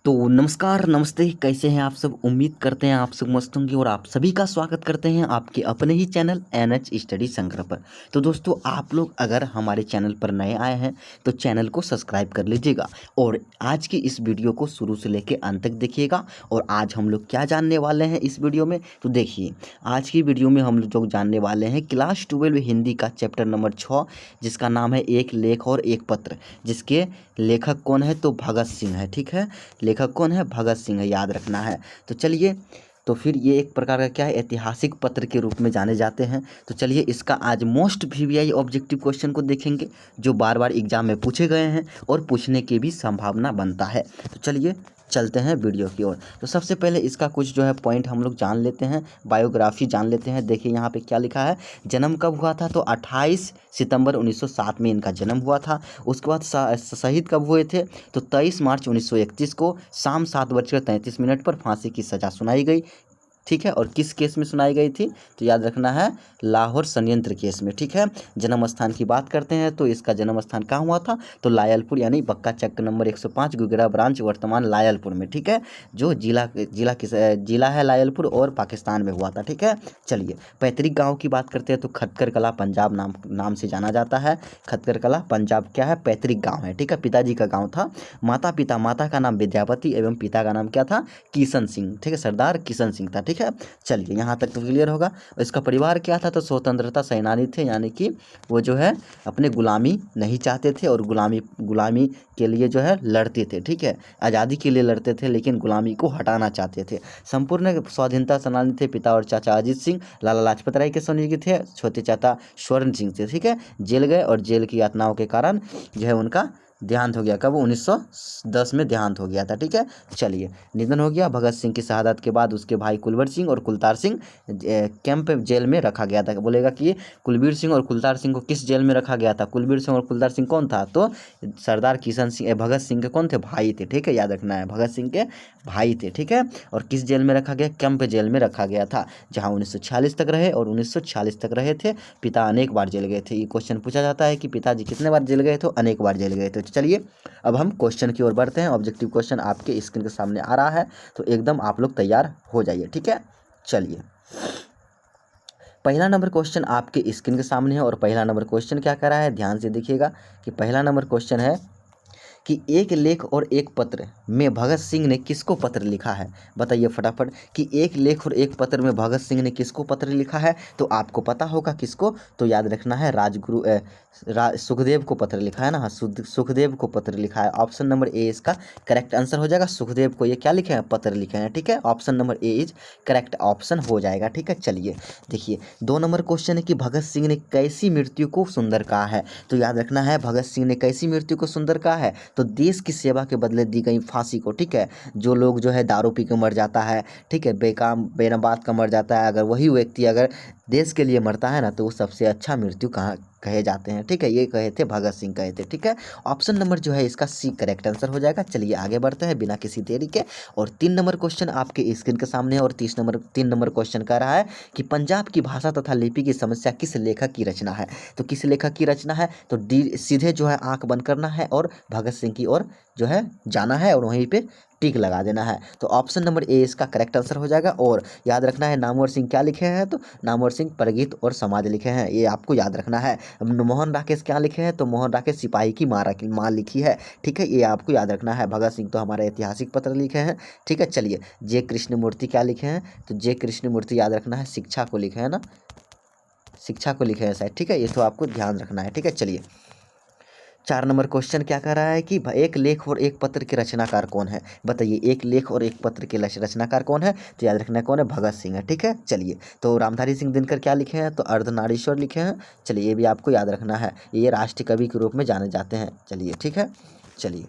तो नमस्कार नमस्ते, कैसे हैं आप सब। उम्मीद करते हैं आप सब मस्त होंगे और आप सभी का स्वागत करते हैं आपके अपने ही चैनल NH स्टडी संग्रह पर। तो दोस्तों, आप लोग अगर हमारे चैनल पर नए आए हैं तो चैनल को सब्सक्राइब कर लीजिएगा और आज की इस वीडियो को शुरू से लेकर अंत तक देखिएगा। और आज हम लोग क्या जानने वाले हैं इस वीडियो में, तो देखिए आज की वीडियो में हम लोग जानने वाले हैं क्लास 12 हिंदी का चैप्टर नंबर 6, जिसका नाम है एक लेख और एक पत्र। जिसके लेखक कौन है, तो भगत सिंह है। ठीक है, लेखक कौन है, भगत सिंह है, याद रखना है। तो चलिए, तो फिर ये एक प्रकार का क्या है, ऐतिहासिक पत्र के रूप में जाने जाते हैं। तो चलिए इसका आज मोस्ट VVI ऑब्जेक्टिव क्वेश्चन को देखेंगे, जो बार बार एग्जाम में पूछे गए हैं और पूछने की भी संभावना बनता है। तो चलिए चलते हैं वीडियो की ओर। तो सबसे पहले इसका कुछ जो है पॉइंट हम लोग जान लेते हैं, बायोग्राफी जान लेते हैं। देखिए यहाँ पे क्या लिखा है, जन्म कब हुआ था, तो 28 सितंबर 1907 में इनका जन्म हुआ था। उसके बाद शहीद कब हुए थे, तो 23 मार्च 1931 को शाम 7:33 पर फांसी की सज़ा सुनाई गई। ठीक है, और किस केस में सुनाई गई थी, तो याद रखना है लाहौर षड्यंत्र केस में। ठीक है, जन्म स्थान की बात करते हैं तो इसका जन्म स्थान कहाँ हुआ था, तो लायलपुर, यानी बक्का चक्र नंबर 105, गुगरा ब्रांच, वर्तमान लायलपुर में। ठीक है, जो जिला है लायलपुर और पाकिस्तान में हुआ था। ठीक है, चलिए पैतृक गाँव की बात करते हैं तो खटकर कला पंजाब नाम से जाना जाता है। खटकर कला पंजाब क्या है, पैतृक गाँव है। ठीक है, पिताजी का गाँव था। माता का नाम विद्यापति एवं पिता का नाम क्या था, किशन सिंह। ठीक है, सरदार किशन सिंह था। ठीक है, चलिए यहाँ तक तो क्लियर होगा। इसका परिवार क्या था, तो स्वतंत्रता सेनानी थे, यानी कि वो जो है अपने गुलामी नहीं चाहते थे और गुलामी के लिए जो है लड़ते थे। ठीक है, आज़ादी के लिए लड़ते थे लेकिन गुलामी को हटाना चाहते थे। संपूर्ण स्वाधीनता सेनानी थे। पिता और चाचा अजीत सिंह लाला लाजपत राय के सहयोगी थे, छोटे चाचा स्वर्ण सिंह थे। ठीक है, जेल गए और जेल की यातनाओं के कारण जो है उनका देहांत हो गया। कब, 1910 में देहांत हो गया था। ठीक है, चलिए निधन हो गया। भगत सिंह की शहादत के बाद उसके भाई कुलवंत सिंह और कुलतार सिंह कैंप जेल में रखा गया था। बोलेगा कि कुलवीर सिंह और कुलतार सिंह को किस जेल में रखा गया था, कुलवीर सिंह और कुलतार सिंह कौन था, तो सरदार किशन सिंह भगत सिंह के कौन थे, भाई थे। ठीक है, याद रखना है, भगत सिंह के भाई थे। ठीक है, और किस जेल में रखा गया, कैंप जेल में रखा गया था, जहाँ 1946 तक रहे और 1946 तक रहे थे। पिता अनेक बार जेल गए थे। ये क्वेश्चन पूछा जाता है कि पिताजी कितने बार जेल गए, तो अनेक बार जेल गए थे। तो चलिए अब हम क्वेश्चन की ओर बढ़ते हैं। ऑब्जेक्टिव क्वेश्चन आपके स्क्रीन के सामने आ रहा है, तो एकदम आप लोग तैयार हो जाइए। ठीक है, चलिए पहला नंबर क्वेश्चन आपके स्क्रीन के सामने है और पहला नंबर क्वेश्चन क्या कर रहा है, ध्यान से देखिएगा कि पहला नंबर क्वेश्चन है कि एक लेख और एक पत्र में भगत सिंह ने किसको पत्र लिखा है। बताइए फटाफट कि एक लेख और एक पत्र में भगत सिंह ने किसको पत्र लिखा है, तो आपको पता होगा किसको, तो याद रखना है सुखदेव को पत्र लिखा है ना। हाँ, सुखदेव को पत्र लिखा है। ऑप्शन नंबर ए इसका करेक्ट आंसर हो जाएगा। सुखदेव को ये क्या लिखे हैं, पत्र लिखे हैं। ठीक है, option number A is correct option हो जाएगा। ठीक है, चलिए देखिए 2 नंबर क्वेश्चन है कि भगत सिंह ने कैसी मृत्यु को सुंदर कहा है, तो याद रखना है भगत सिंह ने कैसी मृत्यु को सुंदर कहा है, तो देश की सेवा के बदले दी गई फांसी को। ठीक है, जो लोग जो है दारू पी के मर जाता है, ठीक है, बेकाम बिना बात का मर जाता है, अगर वही व्यक्ति अगर देश के लिए मरता है ना, तो वो सबसे अच्छा मृत्यु कहाँ कहे जाते हैं। ठीक है, ये कहे थे भगत सिंह कहे थे। ठीक है, ऑप्शन नंबर जो है इसका सी करेक्ट आंसर हो जाएगा। चलिए आगे बढ़ते हैं बिना किसी देरी के। और 3 नंबर क्वेश्चन आपके स्क्रीन के सामने है और 3 नंबर क्वेश्चन कह रहा है कि पंजाब की भाषा तथा लिपि की समस्या किस लेखक की रचना है, तो किस लेखक की रचना है, तो सीधे जो है आंख बंद करना है और भगत सिंह की ओर जो है जाना है और वहीं पे टिक लगा देना है। तो ऑप्शन नंबर ए इसका करेक्ट आंसर हो जाएगा। और याद रखना है नामवर सिंह क्या लिखे हैं, तो नामवर सिंह प्रगीत और समाज लिखे हैं, ये आपको याद रखना है। मोहन राकेश क्या लिखे हैं, तो मोहन राकेश सिपाही की माँ लिखी है। ठीक है, ये आपको याद रखना है। भगत सिंह तो हमारे ऐतिहासिक पत्र लिखे हैं। ठीक है, चलिए जे कृष्णमूर्ति क्या लिखे हैं, तो जे कृष्णमूर्ति याद रखना है शिक्षा को लिखे हैं ना, शिक्षा को लिखे हैं शायद। ठीक है, ये तो आपको ध्यान रखना है। ठीक है, चलिए 4 नंबर क्वेश्चन क्या कह रहा है कि एक लेख और एक पत्र के रचनाकार कौन है। बताइए एक लेख और एक पत्र के रचनाकार कौन है, तो याद रखना कौन है, भगत सिंह है। ठीक है, चलिए तो रामधारी सिंह दिनकर क्या लिखे हैं, तो अर्धनारीश्वर लिखे हैं। चलिए ये भी आपको याद रखना है, ये राष्ट्रीय कवि के रूप में जाने जाते हैं। चलिए ठीक है, चलिए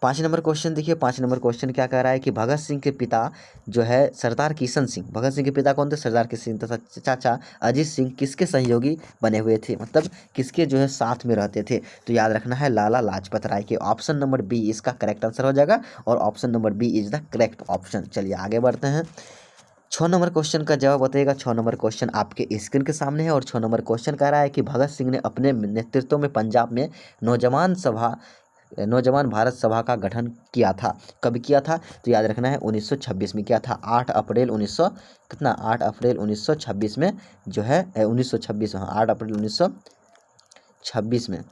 5 नंबर क्वेश्चन देखिए। 5 नंबर क्वेश्चन क्या कह रहा है कि भगत सिंह के पिता जो है सरदार किशन सिंह, भगत सिंह के पिता कौन थे, सरदार किशन सिंह, तथा चाचा अजीत सिंह किसके सहयोगी बने हुए थे, मतलब किसके जो है साथ में रहते थे, तो याद रखना है लाला लाजपत राय के। ऑप्शन नंबर बी इसका करेक्ट आंसर हो जाएगा और option number B is the correct option. चलिए आगे बढ़ते हैं। 6 नंबर क्वेश्चन का जवाब बताइएगा। 6 नंबर क्वेश्चन आपके स्क्रीन के सामने है और 6 नंबर क्वेश्चन कह रहा है कि भगत सिंह ने अपने नेतृत्व में पंजाब में नौजवान सभा नौजवान भारत सभा का गठन किया था। कब किया था? तो याद रखना है 1926 में किया था। 8 अप्रैल 1900 कितना 8 अप्रैल 1926 में जो है 1926 हाँ 8 अप्रैल 1926 में,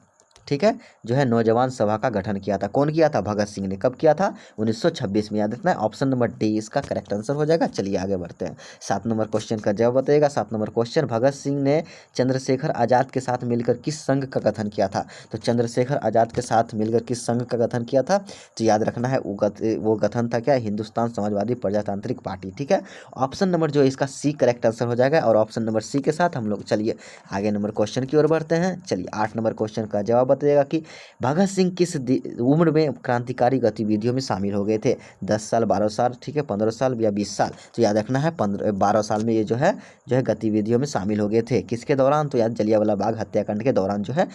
ठीक है, जो है नौजवान सभा का गठन किया था। कौन किया था? भगत सिंह ने। कब किया था? 1926 में। याद रखना है, ऑप्शन नंबर डी इसका करेक्ट आंसर हो जाएगा। चलिए आगे बढ़ते हैं। 7 नंबर क्वेश्चन का जवाब बताइएगा। 7 नंबर क्वेश्चन, भगत सिंह ने चंद्रशेखर आजाद के साथ मिलकर किस संघ का गठन किया था? तो चंद्रशेखर आजाद के साथ मिलकर किस संघ का गठन किया था? तो याद रखना है वो गठन था क्या? हिंदुस्तान समाजवादी प्रजातांत्रिक पार्टी, ठीक है। ऑप्शन नंबर जो है इसका सी करेक्ट आंसर हो जाएगा। और ऑप्शन नंबर सी के साथ हम लोग चलिए आगे नंबर क्वेश्चन की ओर बढ़ते हैं। चलिए 8 नंबर क्वेश्चन का जवाब बताइएगा कि भगत सिंह किस उम्र में क्रांतिकारी गतिविधियों में शामिल हो गए थे? 10 साल, 12 साल, ठीक है, 15 साल या 20 साल? तो याद रखना है 12 साल में ये जो है गतिविधियों में शामिल हो गए थे। किसके दौरान? तो याद जलियांवाला बाग हत्याकांड के दौरान जो है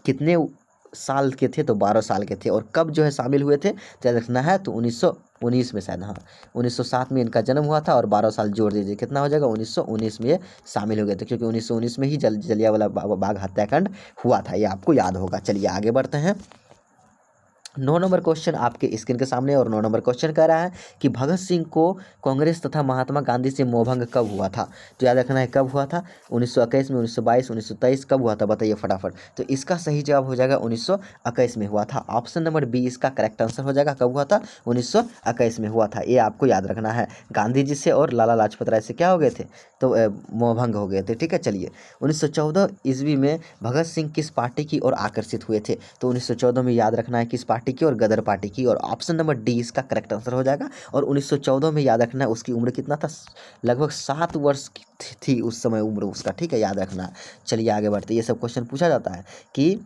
कितने साल के थे? तो 12 साल के थे। और कब जो है शामिल हुए थे? तो याद रखना है तो 1919 में शायद, हाँ 1907 में इनका जन्म हुआ था और 12 साल जोड़ दीजिए कितना हो जाएगा? 1919 में ये शामिल हो गए थे, क्योंकि 1919 में ही जलियांवाला बाग हत्याकांड हुआ था, ये आपको याद होगा। चलिए आगे बढ़ते हैं। 9 नंबर क्वेश्चन आपके स्क्रीन के सामने और 9 नंबर क्वेश्चन कह रहा है कि भगत सिंह को कांग्रेस तथा महात्मा गांधी से मोहभंग कब हुआ था? तो याद रखना है कब हुआ था? 1921 में, 1922, 1923, कब हुआ था बताइए फटाफट। तो इसका सही जवाब हो जाएगा 1921 में हुआ था। ऑप्शन नंबर बी इसका करेक्ट आंसर हो जाएगा। कब हुआ था? 1921 में हुआ था, ये आपको याद रखना है। गांधी जी से और लाला लाजपत राय से क्या हो गए थे? तो मोहभंग हो गए थे, ठीक है। चलिए 1914 ईस्वी में भगत सिंह किस पार्टी की ओर आकर्षित हुए थे? तो 1914 में याद रखना है किस पार्टी की? और गदर पार्टी की। और ऑप्शन नंबर डी इसका करेक्ट आंसर हो जाएगा। और 1914 में याद रखना है उसकी उम्र कितना था? लगभग 7 वर्ष की थी उस समय उम्र उसका, ठीक है, याद रखना है। चलिए आगे बढ़ते, ये सब क्वेश्चन पूछा जाता है कि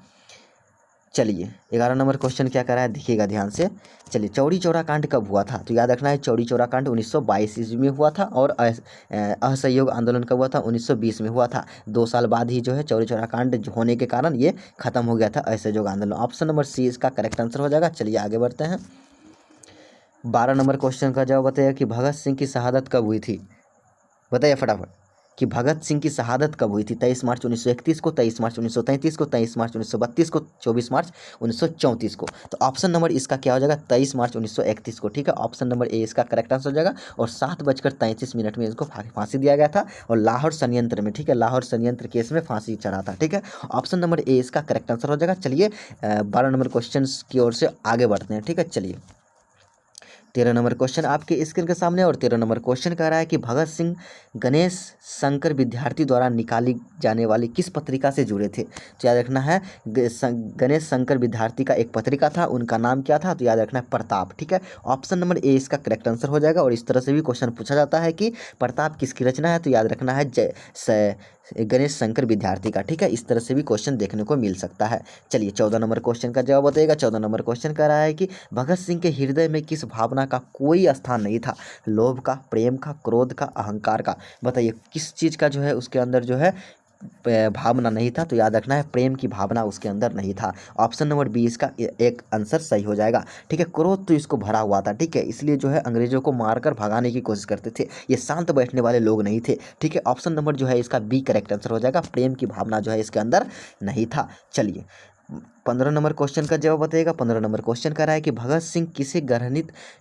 चलिए 11 नंबर क्वेश्चन क्या कर रहा है देखिएगा ध्यान से। चलिए चौरी चौरा कांड कब हुआ था? तो याद रखना है चौरी चौरा कांड 1922 ईस्वी में हुआ था। और असहयोग आंदोलन कब हुआ था? 1920 में हुआ था। 2 साल बाद ही जो है चौरी चौरा कांड होने के कारण ये खत्म हो गया था असहयोग आंदोलन। ऑप्शन नंबर सी इसका करेक्ट आंसर हो जाएगा। चलिए आगे बढ़ते हैं। 12 नंबर क्वेश्चन का जवाब बताइए कि भगत सिंह की शहादत कब हुई थी? बताइए फटाफट कि भगत सिंह की शहादत कब हुई थी? 23 मार्च 1931 को, 23 मार्च 1933 को, 23 मार्च 1932 को, 24 मार्च 1934 को। तो ऑप्शन नंबर इसका क्या हो जाएगा? 23 मार्च 1931 को, ठीक है। ऑप्शन नंबर ए इसका करेक्ट आंसर हो जाएगा। और 7:33 में इसको फांसी दिया गया था और लाहौर संयंत्र में, ठीक है, लाहौर संयंत्र केस में फांसी चढ़ा था, ठीक है। ऑप्शन नंबर ए इसका करेक्ट आंसर हो जाएगा। चलिए 12 नंबर क्वेश्चन की ओर से आगे बढ़ते हैं, ठीक है। चलिए 13 नंबर क्वेश्चन आपके स्क्रीन के सामने और 13 नंबर क्वेश्चन कह रहा है कि भगत सिंह गणेश शंकर विद्यार्थी द्वारा निकाली जाने वाली किस पत्रिका से जुड़े थे? तो याद रखना है गणेश शंकर विद्यार्थी का एक पत्रिका था, उनका नाम क्या था? तो याद रखना है प्रताप, ठीक है। ऑप्शन नंबर ए इसका करेक्ट आंसर हो जाएगा। और इस तरह से भी क्वेश्चन पूछा जाता है कि प्रताप किसकी रचना है? तो याद रखना है गणेश शंकर विद्यार्थी का, ठीक है। इस तरह से भी क्वेश्चन देखने को मिल सकता है। चलिए 14 नंबर क्वेश्चन का जवाब बताइएगा। 14 नंबर क्वेश्चन कह रहा है कि भगत सिंह के हृदय में किस भावना का कोई स्थान नहीं था? लोभ का, प्रेम का, क्रोध का, अहंकार का? बताइए किस चीज़ का जो है उसके अंदर जो है भावना नहीं था? तो याद रखना है प्रेम की भावना उसके अंदर नहीं था। ऑप्शन नंबर बी इसका एक आंसर सही हो जाएगा, ठीक है। क्रोध तो इसको भरा हुआ था, ठीक है, इसलिए जो है अंग्रेजों को मारकर भगाने की कोशिश करते थे। ये शांत बैठने वाले लोग नहीं थे, ठीक है। ऑप्शन नंबर जो है इसका बी करेक्ट आंसर हो जाएगा। प्रेम की भावना जो है इसके अंदर नहीं था। चलिए 15 नंबर क्वेश्चन का जवाब बताइएगा। 15 नंबर क्वेश्चन कह रहा है कि भगत सिंह किसे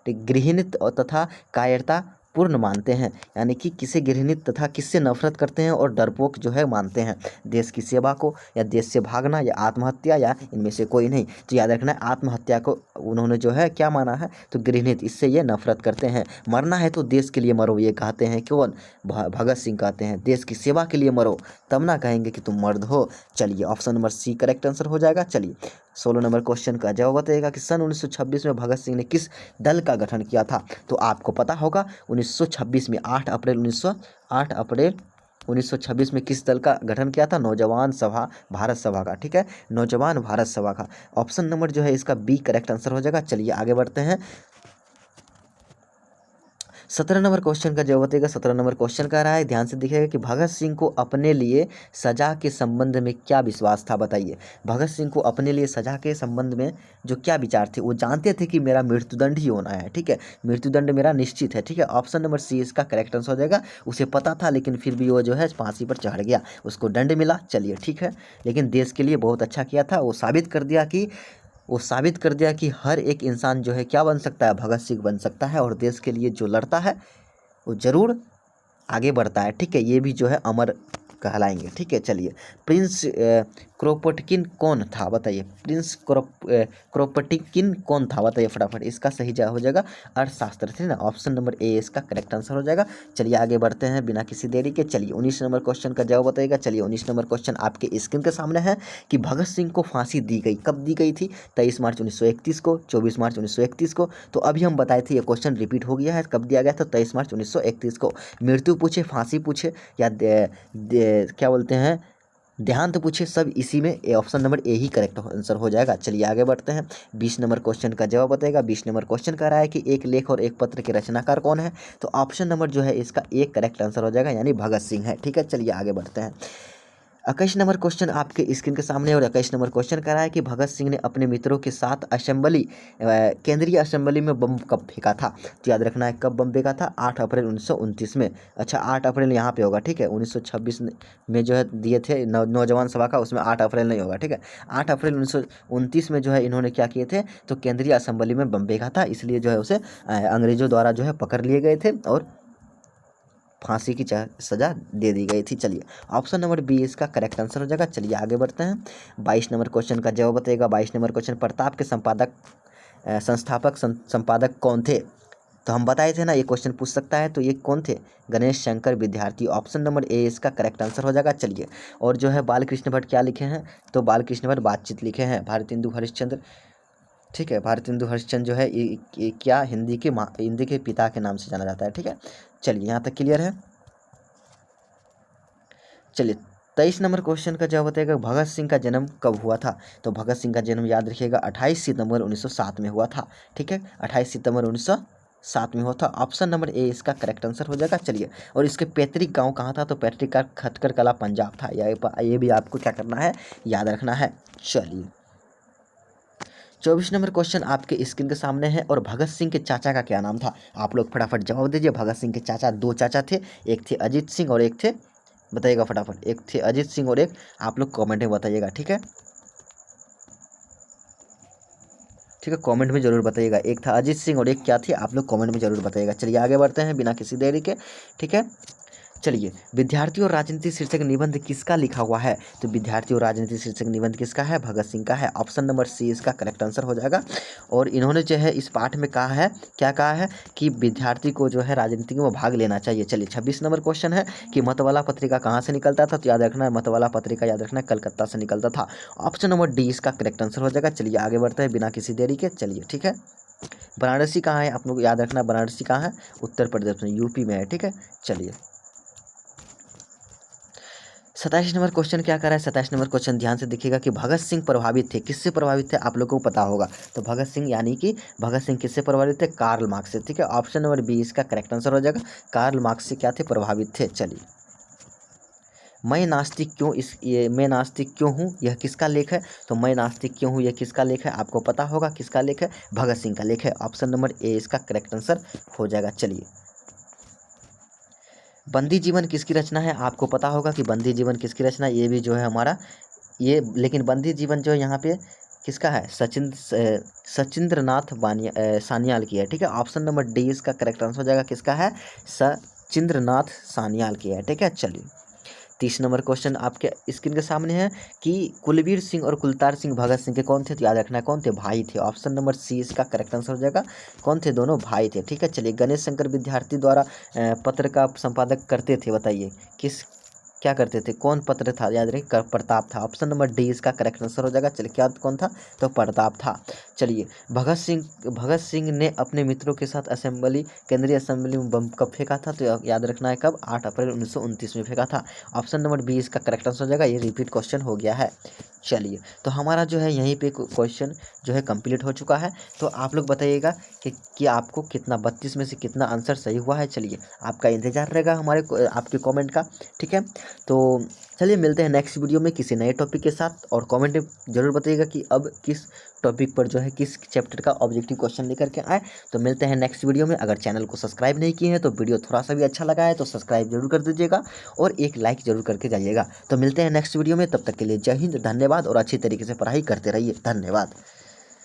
गृहित और तथा कायरता पूर्ण मानते हैं? यानी कि किसे घृणित तथा किससे नफरत करते हैं और डरपोक जो है मानते हैं? देश की सेवा को, या देश से भागना, या आत्महत्या, या इनमें से कोई नहीं? तो याद रखना है आत्महत्या को उन्होंने जो है क्या माना है? तो घृणित, इससे ये नफरत करते हैं। मरना है तो देश के लिए मरो, ये कहते हैं कौन? भगत सिंह कहते हैं देश की सेवा के लिए मरो, तब ना कहेंगे कि तुम मर्द हो। चलिए option number C correct answer हो जाएगा। चलिए 16 नंबर क्वेश्चन का जवाब बताइएगा कि सन 1926 में भगत सिंह ने किस दल का गठन किया था? तो आपको पता होगा 1926 में 8 अप्रैल 1926 में किस दल का गठन किया था? नौजवान सभा भारत सभा का, ठीक है, नौजवान भारत सभा का। ऑप्शन नंबर जो है इसका बी करेक्ट आंसर हो जाएगा। चलिए आगे बढ़ते हैं। 17 नंबर क्वेश्चन का जवाब बताइएगा। 17 नंबर क्वेश्चन कह रहा है, ध्यान से देखिएगा कि भगत सिंह को अपने लिए सजा के संबंध में क्या विश्वास था? बताइए भगत सिंह को अपने लिए सजा के संबंध में जो क्या विचार थे? वो जानते थे कि मेरा मृत्युदंड ही होना है, ठीक है, मृत्युदंड मेरा निश्चित है, ठीक है। ऑप्शन नंबर सी इसका करेक्ट आंसर हो जाएगा। उसे पता था लेकिन फिर भी वो जो है फांसी पर चढ़ गया, उसको दंड मिला, चलिए ठीक है। लेकिन देश के लिए बहुत अच्छा किया था, वो साबित कर दिया कि वो साबित कर दिया कि हर एक इंसान जो है क्या बन सकता है, भगत सिंह बन सकता है, और देश के लिए जो लड़ता है वो ज़रूर आगे बढ़ता है। ठीक है, ये भी जो है अमर कहलाएंगे। ठीक है, चलिए, प्रिंस क्रोपोटकिन कौन था, बताइए। प्रिंस क्रोपोटकिन कौन था, बताइए फटाफट। इसका सही जवाब हो जाएगा अर्थशास्त्र थे ना, ऑप्शन नंबर ए इसका करेक्ट आंसर हो जाएगा। चलिए आगे बढ़ते हैं बिना किसी देरी के। चलिए 19 नंबर क्वेश्चन का जवाब बताइएगा। चलिए 19 नंबर क्वेश्चन आपके स्क्रीन के सामने है कि भगत सिंह को फांसी दी गई, कब दी गई थी? 23 मार्च 1931 को, 24 मार्च 1931 को। तो अभी हम बताए थे, ये क्वेश्चन रिपीट हो गया है। कब दिया गया था? 23 मार्च 1931 को। मृत्यु पूछे, फांसी पूछे, या क्या बोलते हैं, देहांत पूछे, सब इसी में option number A he correct answer हो जाएगा। चलिए आगे बढ़ते हैं। 20 नंबर क्वेश्चन का जवाब बताएगा। 20 नंबर क्वेश्चन कह रहा है कि एक लेख और एक पत्र के रचनाकार कौन है? तो ऑप्शन नंबर जो है इसका एक करेक्ट आंसर हो जाएगा, यानी भगत सिंह है। ठीक है, चलिए आगे बढ़ते हैं। 21 नंबर क्वेश्चन आपके स्क्रीन के सामने, और 21 नंबर क्वेश्चन कह रहा है कि भगत सिंह ने अपने मित्रों के साथ केंद्रीय असेंबली में बम कब फेंका था? तो याद रखना है कब बम फेंका था, 8 अप्रैल 1929 में। अच्छा, 8 अप्रैल यहाँ पे होगा। ठीक है, 1926 में जो है दिए थे नौजवान सभा का, उसमें 8 अप्रैल नहीं होगा। ठीक है, 8 अप्रैल 1929 में जो है इन्होंने क्या किए थे, तो केंद्रीय असेंबली में बम फेंका था, इसलिए जो है उसे अंग्रेजों द्वारा जो है पकड़ लिए गए थे और फांसी की सज़ा दे दी गई थी। चलिए ऑप्शन नंबर बी इसका करेक्ट आंसर हो जाएगा। चलिए आगे बढ़ते हैं। 22 नंबर क्वेश्चन का जवाब बताइएगा। 22 नंबर क्वेश्चन, प्रताप के संस्थापक संपादक कौन थे? तो हम बताए थे ना ये क्वेश्चन पूछ सकता है, तो ये कौन थे? गणेश शंकर विद्यार्थी, ऑप्शन नंबर ए इसका करेक्ट आंसर हो जाएगा। चलिए, और जो है बालकृष्ण भट्ट क्या लिखे हैं? तो बालकृष्ण भट्ट बातचीत लिखे हैं। भारतेंदु हरिश्चंद्र, ठीक है, भारतेंदु हरिश्चंद्र जो है ये क्या हिंदी के पिता के नाम से जाना जाता है। ठीक है, चलिए यहाँ तक क्लियर है। चलिए 23 नंबर क्वेश्चन का जवाब बताएगा, भगत सिंह का जन्म कब हुआ था? तो भगत सिंह का जन्म याद रखिएगा 28 सितंबर 1907 में हुआ था। ठीक है, 28 सितंबर 1907 में हुआ था। ऑप्शन नंबर ए इसका करेक्ट आंसर हो जाएगा। चलिए, और इसके पैतृक गांव कहाँ था? तो पैतृक का खटकर कला पंजाब था। ये भी आपको क्या करना है, याद रखना है। चलिए 24 नंबर क्वेश्चन आपके स्क्रीन के सामने है, और भगत सिंह के चाचा का क्या नाम था? आप लोग फटाफट जवाब दीजिए। भगत सिंह के चाचा, दो चाचा थे, एक थे अजीत सिंह और एक थे, बताइएगा फटाफट, एक थे अजीत सिंह और एक, आप लोग कमेंट में बताइएगा। ठीक है, ठीक है, कमेंट में जरूर बताइएगा। एक था अजीत सिंह और एक क्या थी, आप लोग कमेंट में जरूर बताइएगा। चलिए आगे बढ़ते हैं बिना किसी देरी के। ठीक है, चलिए, विद्यार्थी और राजनीति शीर्षक निबंध किसका लिखा हुआ है? तो विद्यार्थी और राजनीति शीर्षक निबंध किसका है? भगत सिंह का है। ऑप्शन नंबर सी इसका करेक्ट आंसर हो जाएगा। और इन्होंने जो है इस पाठ में कहा है, क्या कहा है, कि विद्यार्थी को जो है राजनीति में भाग लेना चाहिए। चलिए 26 नंबर क्वेश्चन है कि मतवाला पत्रिका कहाँ से निकलता था? तो याद रखना है, मतवाला पत्रिका याद रखना है कलकत्ता से निकलता था। ऑप्शन नंबर डी इसका करेक्ट आंसर हो जाएगा। चलिए आगे बढ़ते हैं बिना किसी देरी के। चलिए, ठीक है, बनारसी कहाँ है? आप लोग याद रखना, बनारसी कहाँ है? उत्तर प्रदेश में, यूपी में है। ठीक है, चलिए 27 नंबर क्वेश्चन क्या कर रहा है? 27 नंबर क्वेश्चन ध्यान से देखिएगा कि भगत सिंह प्रभावित थे, किससे प्रभावित थे? आप लोगों को पता होगा। तो भगत सिंह यानी कि भगत सिंह किससे प्रभावित थे? कार्ल मार्क्स से। ठीक है, ऑप्शन नंबर बी इसका करेक्ट आंसर हो जाएगा। कार्ल मार्क्स से क्या थे? प्रभावित थे। चलिए, मैं नास्तिक क्यों, मैं नास्तिक क्यों हूँ, यह किसका लेख है? तो मैं नास्तिक क्यों हूँ, यह किसका लेख है? आपको पता होगा किसका लेख है, भगत सिंह का लेख है। ऑप्शन नंबर ए इसका करेक्ट आंसर हो जाएगा। चलिए, बंदी जीवन किसकी रचना है? आपको पता होगा कि बंदी जीवन किसकी रचना, ये भी जो है हमारा ये, लेकिन बंदी जीवन जो यहाँ पे किसका है? सचिंद्रनाथ सान्याल की है। ठीक है, ऑप्शन नंबर डी इसका करेक्ट आंसर हो जाएगा। किसका है? सचिंद्रनाथ सान्याल की है। ठीक है, चलिए 30 नंबर क्वेश्चन आपके स्क्रीन के सामने है कि कुलवीर सिंह और कुलतार सिंह भगत सिंह के कौन थे? तो याद रखना है कौन थे? भाई थे। ऑप्शन नंबर सी इसका करेक्ट आंसर हो जाएगा। कौन थे? दोनों भाई थे। ठीक है, चलिए, गणेश शंकर विद्यार्थी द्वारा पत्र का संपादक करते थे, बताइए किस, क्या करते थे? कौन पत्र था? याद रखिए प्रताप था। ऑप्शन नंबर डी इसका करेक्ट आंसर हो जाएगा। चलिए, क्या कौन था? तो प्रताप था। चलिए, भगत सिंह ने अपने मित्रों के साथ केंद्रीय असेंबली में बम कब फेंका था? तो याद रखना है कब? 8 अप्रैल 1929 में फेंका था। ऑप्शन नंबर बी इसका करेक्ट आंसर हो जाएगा। ये रिपीट क्वेश्चन हो गया है। चलिए, तो हमारा जो है यहीं पे क्वेश्चन जो है कंप्लीट हो चुका है। तो आप लोग बताइएगा कि आपको कितना, 32 में से कितना आंसर सही हुआ है। चलिए, आपका इंतजार रहेगा आपके कमेंट का। ठीक है, तो चलिए मिलते हैं नेक्स्ट वीडियो में किसी नए टॉपिक के साथ, और कमेंट में ज़रूर बताइएगा कि अब किस टॉपिक पर जो है किस चैप्टर का ऑब्जेक्टिव क्वेश्चन लेकर के आए। तो मिलते हैं नेक्स्ट वीडियो में। अगर चैनल को सब्सक्राइब नहीं किए हैं तो वीडियो थोड़ा सा भी अच्छा लगा है तो सब्सक्राइब जरूर कर दीजिएगा और एक लाइक जरूर करके जाइएगा। तो मिलते हैं नेक्स्ट वीडियो में, तब तक के लिए जय हिंद, धन्यवाद, और अच्छी तरीके से पढ़ाई करते रहिए। धन्यवाद।